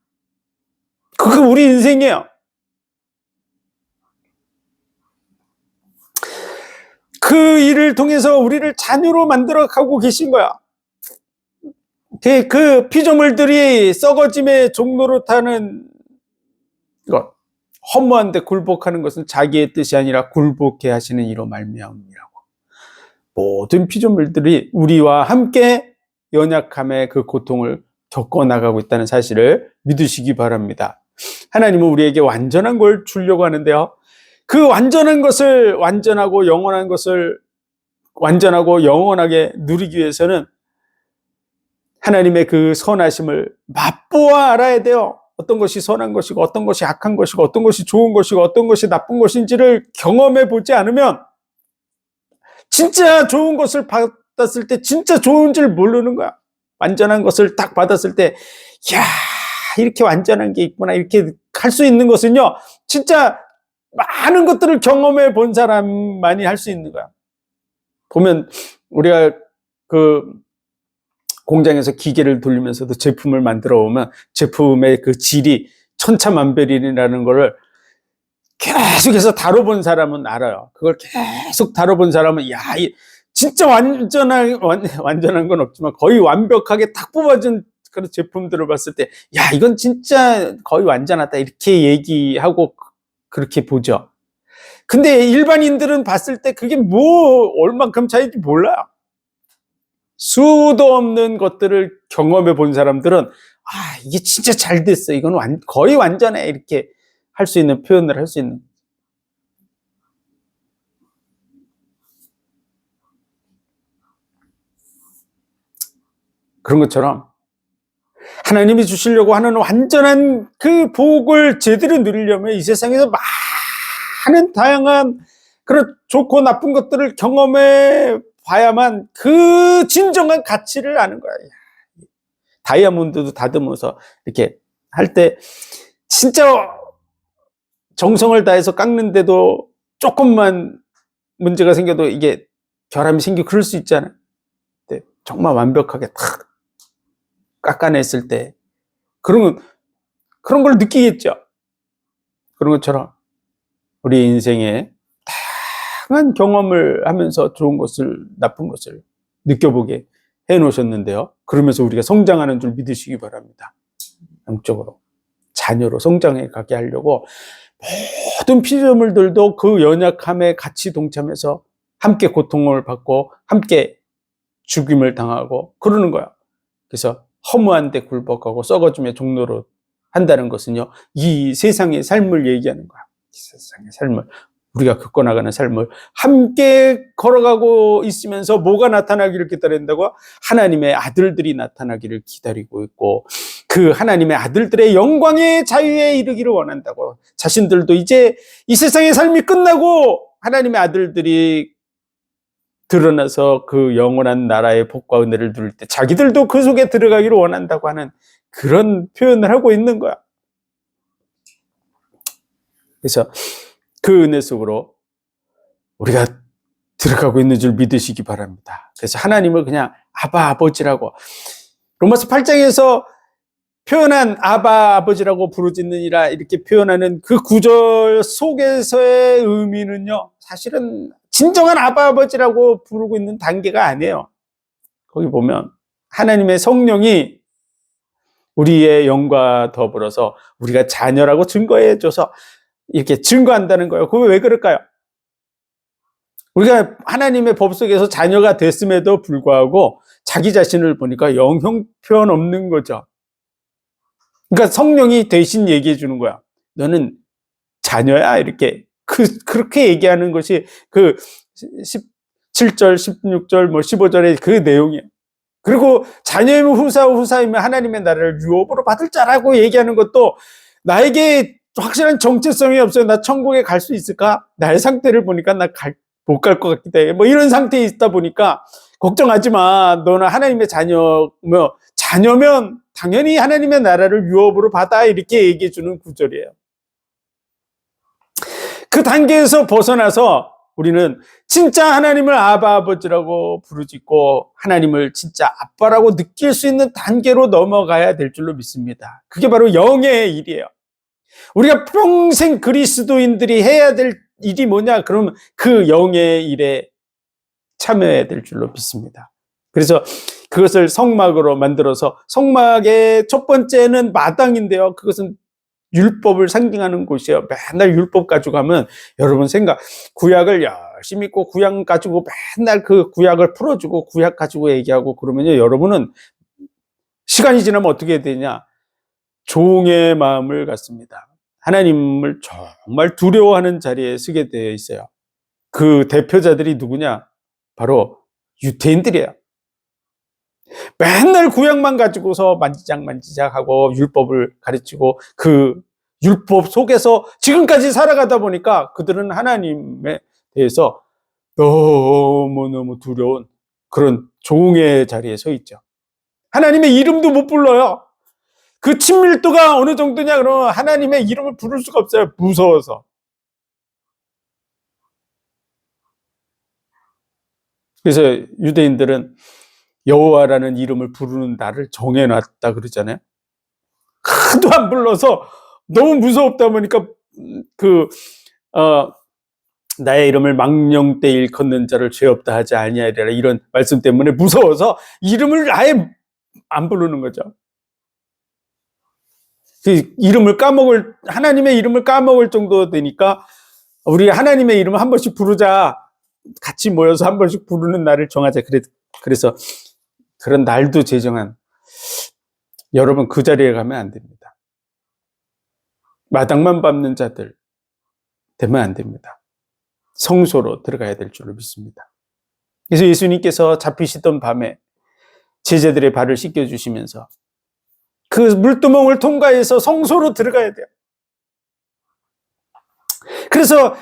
그게 우리 인생이에요. 그 일을 통해서 우리를 자녀로 만들어 가고 계신 거야. 그 피조물들이 썩어짐의 종로로 타는 것, 허무한 데 굴복하는 것은 자기의 뜻이 아니라 굴복해 하시는 이로 말미암음이라고. 모든 피조물들이 우리와 함께 연약함의 그 고통을 겪어나가고 있다는 사실을 믿으시기 바랍니다. 하나님은 우리에게 완전한 걸 주려고 하는데요, 그 완전한 것을, 완전하고 영원한 것을 완전하고 영원하게 누리기 위해서는 하나님의 그 선하심을 맛보아 알아야 돼요. 어떤 것이 선한 것이고 어떤 것이 악한 것이고 어떤 것이 좋은 것이고 어떤 것이 나쁜 것인지를 경험해 보지 않으면 진짜 좋은 것을 받았을 때 진짜 좋은 줄 모르는 거야. 완전한 것을 딱 받았을 때, 이야, 이렇게 완전한 게 있구나, 이렇게 할 수 있는 것은요, 진짜 많은 것들을 경험해 본 사람만이 할 수 있는 거야. 보면 우리가 그 공장에서 기계를 돌리면서도 제품을 만들어 오면 제품의 그 질이 천차만별이라는 거를 계속해서 다뤄본 사람은 알아요. 그걸 계속 다뤄본 사람은, 야, 진짜 완전한 건 없지만 거의 완벽하게 딱 뽑아준 그런 제품들을 봤을 때, 야, 이건 진짜 거의 완전하다, 이렇게 얘기하고 그렇게 보죠. 근데 일반인들은 봤을 때 그게 뭐 얼만큼 차이인지 몰라요. 수도 없는 것들을 경험해 본 사람들은, 이게 진짜 잘 됐어, 이건 거의 완전해, 이렇게 할 수 있는 표현을 할 수 있는. 그런 것처럼 하나님이 주시려고 하는 완전한 그 복을 제대로 누리려면 이 세상에서 많은 다양한 그런 좋고 나쁜 것들을 경험해 봐야만 그 진정한 가치를 아는 거야. 다이아몬드도 다듬어서 이렇게 할 때 진짜 정성을 다해서 깎는데도 조금만 문제가 생겨도 이게 결함이 생기고 그럴 수 있잖아요. 정말 완벽하게 탁 깎아냈을 때 그런 걸 느끼겠죠. 그런 것처럼 우리 인생에 다양한 경험을 하면서 좋은 것을, 나쁜 것을 느껴보게 해 놓으셨는데요. 그러면서 우리가 성장하는 줄 믿으시기 바랍니다. 영적으로 자녀로 성장해 가게 하려고 모든 피조물들도 그 연약함에 같이 동참해서 함께 고통을 받고 함께 죽임을 당하고 그러는 거야. 그래서 허무한 데 굴복하고 썩어짐의 종로로 한다는 것은요, 이 세상의 삶을 얘기하는 거야. 이 세상의 삶을, 우리가 겪어나가는 삶을 함께 걸어가고 있으면서 뭐가 나타나기를 기다린다고? 하나님의 아들들이 나타나기를 기다리고 있고, 그 하나님의 아들들의 영광의 자유에 이르기를 원한다고. 자신들도 이제 이 세상의 삶이 끝나고 하나님의 아들들이 드러나서 그 영원한 나라의 복과 은혜를 누릴 때 자기들도 그 속에 들어가기를 원한다고 하는 그런 표현을 하고 있는 거야. 그래서 그 은혜 속으로 우리가 들어가고 있는 줄 믿으시기 바랍니다. 그래서 하나님을 그냥 아바 아버지라고, 로마서 8장에서 표현한 아바 아버지라고 부르짖느니라 이렇게 표현하는 그 구절 속에서의 의미는요, 사실은 진정한 아바 아버지라고 부르고 있는 단계가 아니에요. 거기 보면 하나님의 성령이 우리의 영과 더불어서 우리가 자녀라고 증거해줘서 이렇게 증거한다는 거예요. 그게 왜 그럴까요? 우리가 하나님의 법 속에서 자녀가 됐음에도 불구하고 자기 자신을 보니까 영 형편 없는 거죠. 그러니까 성령이 대신 얘기해 주는 거야. 너는 자녀야. 이렇게 그렇게 얘기하는 것이 그 17절, 16절, 15절의 그 내용이에요. 그리고 자녀이면 후사이면 하나님의 나라를 유업으로 받을 자라고 얘기하는 것도 나에게 확실한 정체성이 없어요. 나 천국에 갈 수 있을까? 나의 상태를 보니까 나 못 갈 것 같기도 해. 뭐 이런 상태에 있다 보니까 걱정하지 마. 너는 하나님의 자녀면 당연히 하나님의 나라를 유업으로 받아. 이렇게 얘기해 주는 구절이에요. 그 단계에서 벗어나서 우리는 진짜 하나님을 아바 아버지라고 부르짖고 하나님을 진짜 아빠라고 느낄 수 있는 단계로 넘어가야 될 줄로 믿습니다. 그게 바로 영의 일이에요. 우리가 평생 그리스도인들이 해야 될 일이 뭐냐? 그러면 그 영의 일에 참여해야 될 줄로 믿습니다. 그래서 그것을 성막으로 만들어서, 성막의 첫 번째는 마당인데요. 그것은 율법을 상징하는 곳이에요. 맨날 율법 가지고 가면 여러분 구약을 열심히 읽고 구약 가지고 맨날 그 구약을 풀어주고 구약 가지고 얘기하고 그러면요, 여러분은 시간이 지나면 어떻게 되냐? 종의 마음을 갖습니다. 하나님을 정말 두려워하는 자리에 서게 되어 있어요. 그 대표자들이 누구냐? 바로 유대인들이에요. 맨날 구약만 가지고서 만지작하고 율법을 가르치고 그 율법 속에서 지금까지 살아가다 보니까 그들은 하나님에 대해서 너무너무 두려운 그런 종의 자리에 서 있죠. 하나님의 이름도 못 불러요. 그 친밀도가 어느 정도냐 그러면 하나님의 이름을 부를 수가 없어요. 무서워서. 그래서 유대인들은 여호와라는 이름을 부르는 날을 정해놨다 그러잖아요. 하도 안 불러서 너무 무섭다 보니까 나의 이름을 망령때 일컫는 자를 죄 없다 하지 아니하리라, 이런 말씀 때문에 무서워서 이름을 아예 안 부르는 거죠. 그 하나님의 이름을 까먹을 정도 되니까 우리 하나님의 이름을 한 번씩 부르자, 같이 모여서 한 번씩 부르는 날을 정하자. 그래서 그런 날도 제정한, 여러분 그 자리에 가면 안 됩니다. 마당만 밟는 자들 되면 안 됩니다. 성소로 들어가야 될 줄로 믿습니다. 그래서 예수님께서 잡히시던 밤에 제자들의 발을 씻겨주시면서 그 물두멍을 통과해서 성소로 들어가야 돼요. 그래서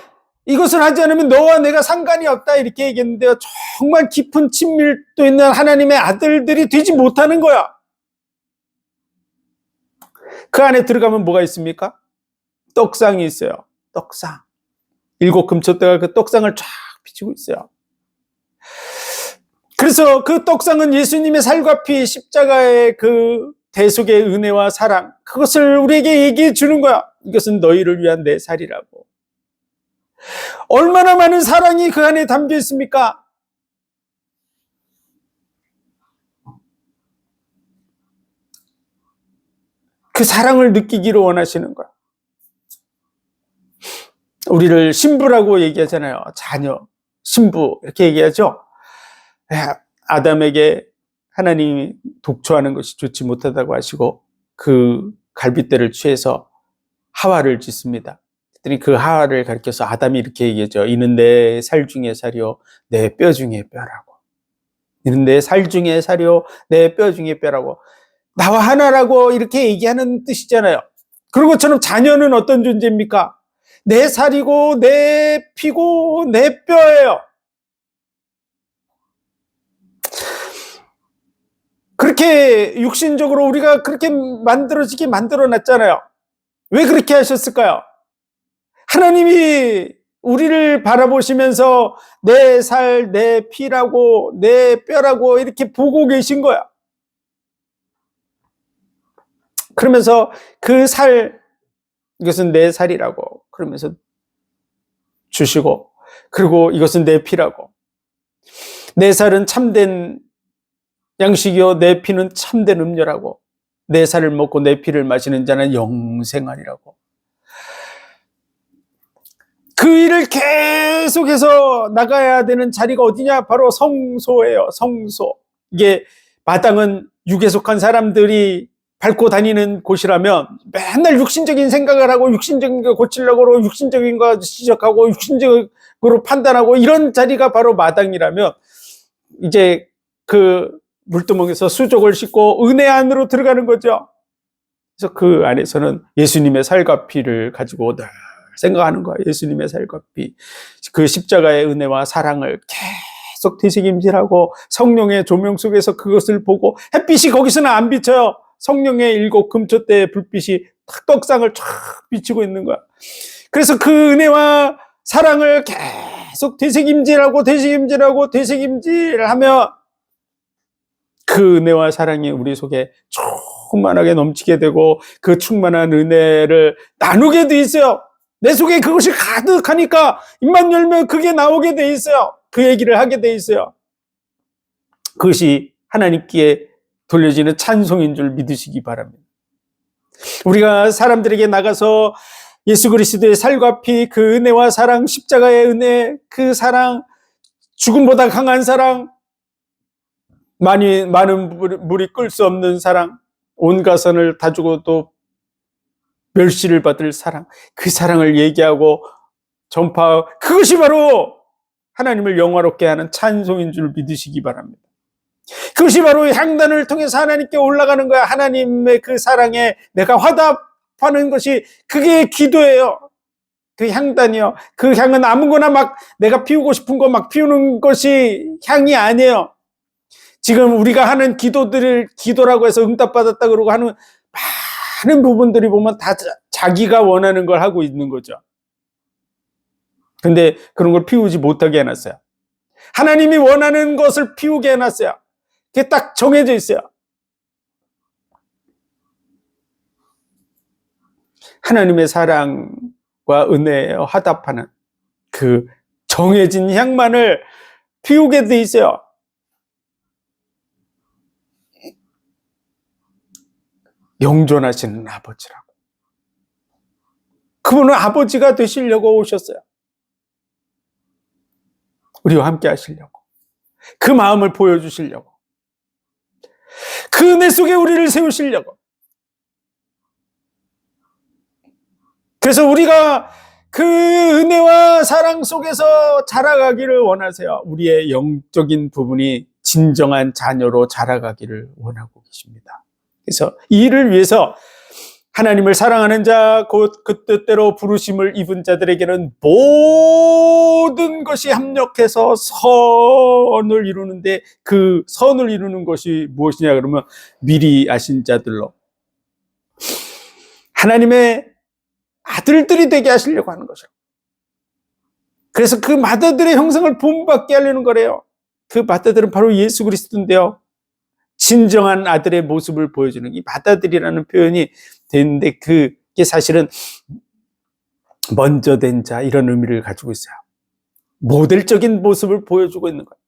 이것을 하지 않으면 너와 내가 상관이 없다 이렇게 얘기했는데요, 정말 깊은 친밀도 있는 하나님의 아들들이 되지 못하는 거야. 그 안에 들어가면 뭐가 있습니까? 떡상이 있어요. 떡상. 7 금초대가 그 떡상을 쫙 비추고 있어요. 그래서 그 떡상은 예수님의 살과 피, 십자가의 그 대속의 은혜와 사랑, 그것을 우리에게 얘기해 주는 거야. 이것은 너희를 위한 내 살이라고. 얼마나 많은 사랑이 그 안에 담겨 있습니까? 그 사랑을 느끼기를 원하시는 거야. 우리를 신부라고 얘기하잖아요. 자녀, 신부 이렇게 얘기하죠. 아담에게 하나님이 독초하는 것이 좋지 못하다고 하시고 그 갈빗대를 취해서 하와를 짓습니다. 그랬더니 그 하와를 가리켜서 아담이 이렇게 얘기하죠. 이는 내 살 중에 살이요 내 뼈 중에 뼈라고. 이는 내 살 중에 살이요 내 뼈 중에 뼈라고. 나와 하나라고 이렇게 얘기하는 뜻이잖아요. 그런 것처럼 자녀는 어떤 존재입니까? 내 살이고 내 피고 내 뼈예요. 그렇게 육신적으로 우리가 그렇게 만들어지게 만들어놨잖아요. 왜 그렇게 하셨을까요? 하나님이 우리를 바라보시면서 내 살, 내 피라고 내 뼈라고 이렇게 보고 계신 거야. 그러면서 그 살, 이것은 내 살이라고 그러면서 주시고, 그리고 이것은 내 피라고. 내 살은 참된 양식이요 내 피는 참된 음료라고. 내 살을 먹고 내 피를 마시는 자는 영생하리라고. 그 일을 계속해서 나가야 되는 자리가 어디냐? 바로 성소예요. 성소. 이게 마땅은 육에 속한 사람들이 밟고 다니는 곳이라면 맨날 육신적인 생각을 하고 육신적인 거 고치려고 육신적인 거 지적하고 육신적으로 판단하고 이런 자리가 바로 마땅이라면 이제 그 물두멍에서 수족을 씻고 은혜 안으로 들어가는 거죠. 그래서 그 안에서는 예수님의 살과 피를 가지고 늘 생각하는 거야. 예수님의 살과 피. 그 십자가의 은혜와 사랑을 계속 되새김질하고 성령의 조명 속에서 그것을 보고 햇빛이 거기서는 안 비쳐요. 성령의 일곱 금초대의 불빛이 떡상을 쫙 비치고 있는 거야. 그래서 그 은혜와 사랑을 계속 되새김질하고 되새김질하며 그 은혜와 사랑이 우리 속에 충만하게 넘치게 되고 그 충만한 은혜를 나누게 돼 있어요. 내 속에 그것이 가득하니까 입만 열면 그게 나오게 돼 있어요. 그 얘기를 하게 돼 있어요. 그것이 하나님께 돌려지는 찬송인 줄 믿으시기 바랍니다. 우리가 사람들에게 나가서 예수 그리스도의 살과 피, 그 은혜와 사랑, 십자가의 은혜, 그 사랑, 죽음보다 강한 사랑, 많은 물이 끓을 수 없는 사랑, 온 가선을 다 주고도 멸시를 받을 사랑, 그 사랑을 얘기하고 전파하고 그것이 바로 하나님을 영화롭게 하는 찬송인 줄 믿으시기 바랍니다. 그것이 바로 향단을 통해서 하나님께 올라가는 거야. 하나님의 그 사랑에 내가 화답하는 것이 그게 기도예요. 그 향단이요. 그 향은 아무거나 막 내가 피우고 싶은 거 막 피우는 것이 향이 아니에요. 지금 우리가 하는 기도라고 해서 응답받았다 그러고 하는 많은 부분들이 보면 다 자기가 원하는 걸 하고 있는 거죠. 근데 그런 걸 피우지 못하게 해놨어요. 하나님이 원하는 것을 피우게 해놨어요. 그게 딱 정해져 있어요. 하나님의 사랑과 은혜에 화답하는 그 정해진 향만을 피우게 돼 있어요. 영존하시는 아버지라고. 그분은 아버지가 되시려고 오셨어요. 우리와 함께 하시려고. 그 마음을 보여주시려고. 그 은혜 속에 우리를 세우시려고. 그래서 우리가 그 은혜와 사랑 속에서 자라가기를 원하세요. 우리의 영적인 부분이 진정한 자녀로 자라가기를 원하고 계십니다. 그래서 이 일을 위해서 하나님을 사랑하는 자, 곧 그 뜻대로 부르심을 입은 자들에게는 모든 것이 합력해서 선을 이루는데, 그 선을 이루는 것이 무엇이냐 그러면 미리 아신 자들로 하나님의 아들들이 되게 하시려고 하는 거죠. 그래서 그 맏아들의 형상을 본받게 하려는 거래요. 그 맏아들은 바로 예수 그리스도인데요. 진정한 아들의 모습을 보여주는 이 맏아들이라는 표현이 되는데, 그게 사실은 먼저 된 자, 이런 의미를 가지고 있어요. 모델적인 모습을 보여주고 있는 거예요.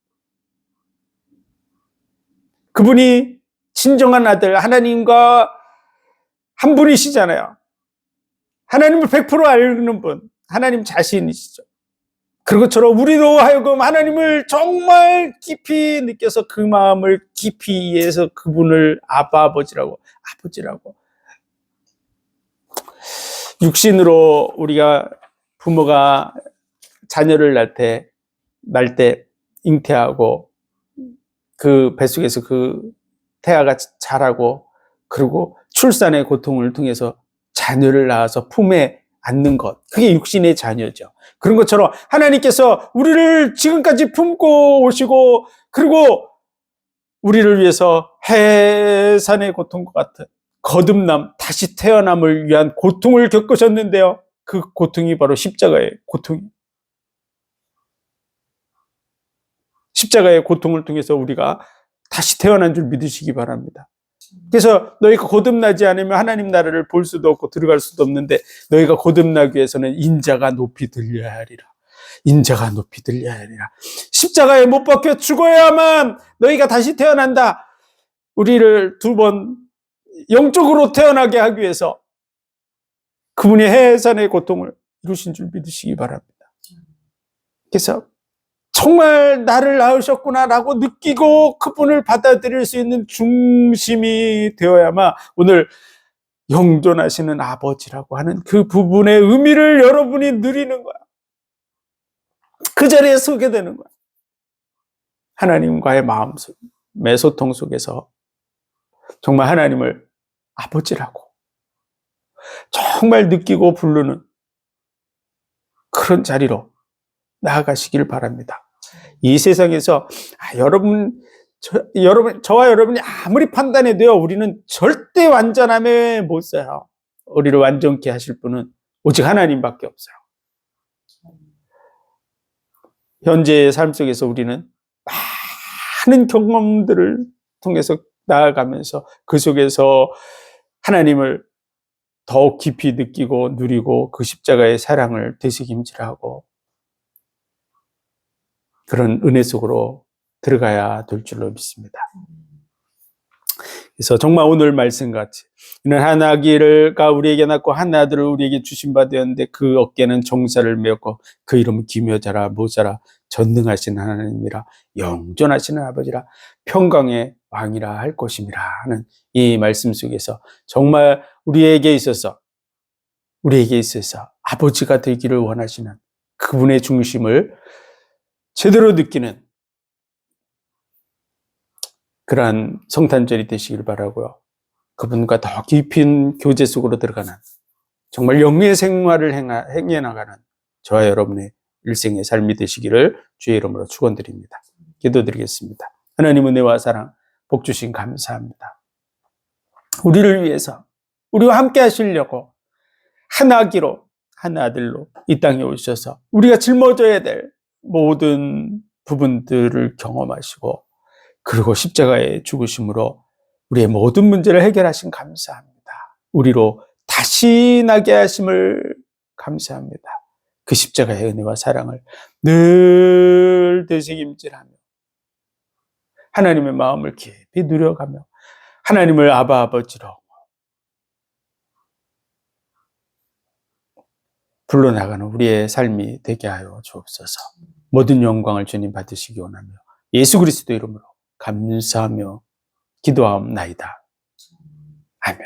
그분이 친정한 아들, 하나님과 한 분이시잖아요. 하나님을 100% 아는 분, 하나님 자신이시죠. 그런 것처럼 우리로 하여금 하나님을 정말 깊이 느껴서 그 마음을 깊이 이해해서 그분을 아버지라고 육신으로 우리가 부모가 자녀를 낳을 때 잉태하고 그 뱃속에서 그 태아가 자라고 그리고 출산의 고통을 통해서 자녀를 낳아서 품에 안는 것, 그게 육신의 자녀죠. 그런 것처럼 하나님께서 우리를 지금까지 품고 오시고 그리고 우리를 위해서 해산의 고통과 같은 거듭남, 다시 태어남을 위한 고통을 겪으셨는데요. 그 고통이 바로 십자가의 고통이에요. 십자가의 고통을 통해서 우리가 다시 태어난 줄 믿으시기 바랍니다. 그래서 너희가 거듭나지 않으면 하나님 나라를 볼 수도 없고 들어갈 수도 없는데 너희가 거듭나기 위해서는 인자가 높이 들려야 하리라. 인자가 높이 들려야 하리라. 십자가에 못 박혀 죽어야만 너희가 다시 태어난다. 우리를 두 번 영적으로 태어나게 하기 위해서 그분이 해산의 고통을 이루신 줄 믿으시기 바랍니다. 그래서 정말 나를 낳으셨구나라고 느끼고 그분을 받아들일 수 있는 중심이 되어야만 오늘 영존하시는 아버지라고 하는 그 부분의 의미를 여러분이 누리는 거야. 그 자리에 서게 되는 거야. 하나님과의 마음의 소통 속에서 정말 하나님을 아버지라고 정말 느끼고 부르는 그런 자리로 나아가시길 바랍니다. 이 세상에서 저와 여러분이 아무리 판단해도요, 우리는 절대 완전함에 못 살아요. 우리를 완전케 하실 분은 오직 하나님밖에 없어요. 현재의 삶 속에서 우리는 많은 경험들을 통해서 나아가면서 그 속에서 하나님을 더욱 깊이 느끼고 누리고 그 십자가의 사랑을 되새김질하고 그런 은혜 속으로 들어가야 될 줄로 믿습니다. 그래서 정말 오늘 말씀같이 이는 한 아기가 우리에게 낳고 한 아들을 우리에게 주신 바 되었는데 그 어깨는 정사를 메었고 그 이름은 기묘자라 모자라 전능하신 하나님이라 영존하시는 아버지라 평강의 왕이라 할 것임이라 하는 이 말씀 속에서 정말 우리에게 있어서 아버지가 되기를 원하시는 그분의 중심을 제대로 느끼는 그러한 성탄절이 되시길 바라고요. 그분과 더 깊은 교제 속으로 들어가는 정말 영의 생활을 행해 나가는 저와 여러분의 일생의 삶이 되시기를 주의 이름으로 축원드립니다. 기도드리겠습니다. 하나님 은혜와 사랑 복 주신 감사합니다. 우리를 위해서 우리와 함께 하시려고 한 아기로 한 아들로 이 땅에 오셔서 우리가 짊어져야 될 모든 부분들을 경험하시고 그리고 십자가의 죽으심으로 우리의 모든 문제를 해결하신 감사합니다. 우리로 다시 나게 하심을 감사합니다. 그 십자가의 은혜와 사랑을 늘 되새김질하며 하나님의 마음을 깊이 누려가며 하나님을 아버지로 불러나가는 우리의 삶이 되게 하여 주옵소서. 모든 영광을 주님 받으시기 원하며 예수 그리스도 이름으로 감사하며 기도하옵나이다. 아멘.